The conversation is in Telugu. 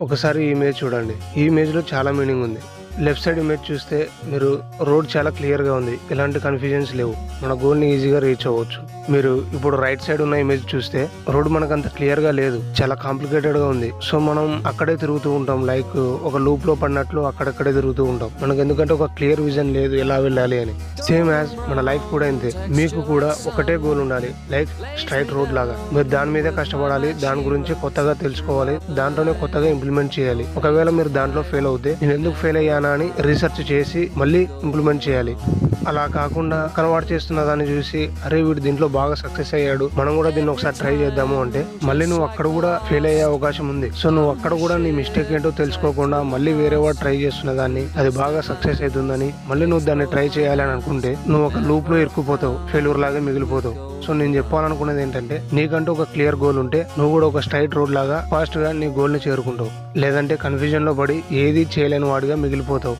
ఒకసారి ఈ ఇమేజ్ చూడండి. ఈ ఇమేజ్‌లో చాలా మీనింగ్ ఉంది. లెఫ్ట్ సైడ్ ఇమేజ్ చూస్తే మీరు రోడ్ చాలా క్లియర్‌గా ఉంది. ఎలాంటి కన్‌ఫ్యూజన్స్ లేవు. మన గోల్‌ని ఈజీగా రీచ్ అవ్వచ్చు. మీరు ఇప్పుడు రైట్ సైడ్ ఉన్న ఇమేజ్ చూస్తే రోడ్ మనకంత క్లియర్‌గా లేదు. చాలా కాంప్లికేటెడ్‌గా ఉంది. సో మనం అక్కడే తిరుగుతూ ఉంటాం. లైక్ ఒక లూప్‌లో పడినట్లు అక్కడక్కడే తిరుగుతూ ఉంటాం. మనకెందుకంటే ఒక క్లియర్ విజన్ లేదు ఎలా వెళ్ళాలి అని. సేమ్ యాజ్ మన లైఫ్ కూడా ఇంతే. మీకు కూడా ఒకటే గోల్ ఉండాలి. లైక్ స్ట్రైట్ రోడ్ లాగా. మీరు దాని మీదే కష్టపడాలి. దాని గురించి కొత్తగా తెలుసుకోవాలి. దాంట్లోనే కొత్తగా ఇంప్లిమెంట్ చేయాలి. ఒకవేళ మీరు దాంట్లో ఫెయిల్ అవుతే నేను ఎందుకు ఫెయిల్ అయ్యానా అని రీసెర్చ్ చేసి మళ్ళీ ఇంప్లిమెంట్ చేయాలి. అలా కాకుండా కనవాడు చేస్తున్న దాన్ని చూసి అరే వీడు దీంట్లో బాగా సక్సెస్ అయ్యాడు, మనం కూడా దీన్ని ఒకసారి ట్రై చేద్దాము అంటే మళ్ళీ నువ్వు అక్కడ కూడా ఫెయిల్ అయ్యే అవకాశం ఉంది. సో నువ్వు అక్కడ కూడా నీ మిస్టేక్ ఏంటో తెలుసుకోకుండా మళ్ళీ వేరే వాడు ట్రై చేస్తున్న దాన్ని అది బాగా సక్సెస్ అవుతుందని మళ్ళీ నువ్వు దాన్ని ట్రై చేయాలని అనుకుంటే నువ్వు ఒక లూప్ లో ఇరుక్కుపోతావు, ఫెయిల్యూర్ లాగా మిగిలిపోతావు. సో నేను చెప్పాలనుకునేది ఏంటంటే నీకంటూ ఒక క్లియర్ గోల్ ఉంటే నువ్వు కూడా ఒక స్ట్రైట్ రోడ్ లాగా ఫాస్ట్ గా నీ గోల్ ని చేరుకుంటావు. లేదంటే కన్ఫ్యూజన్ లో పడి ఏది చేయలేని వాడిగా మిగిలిపోతావు.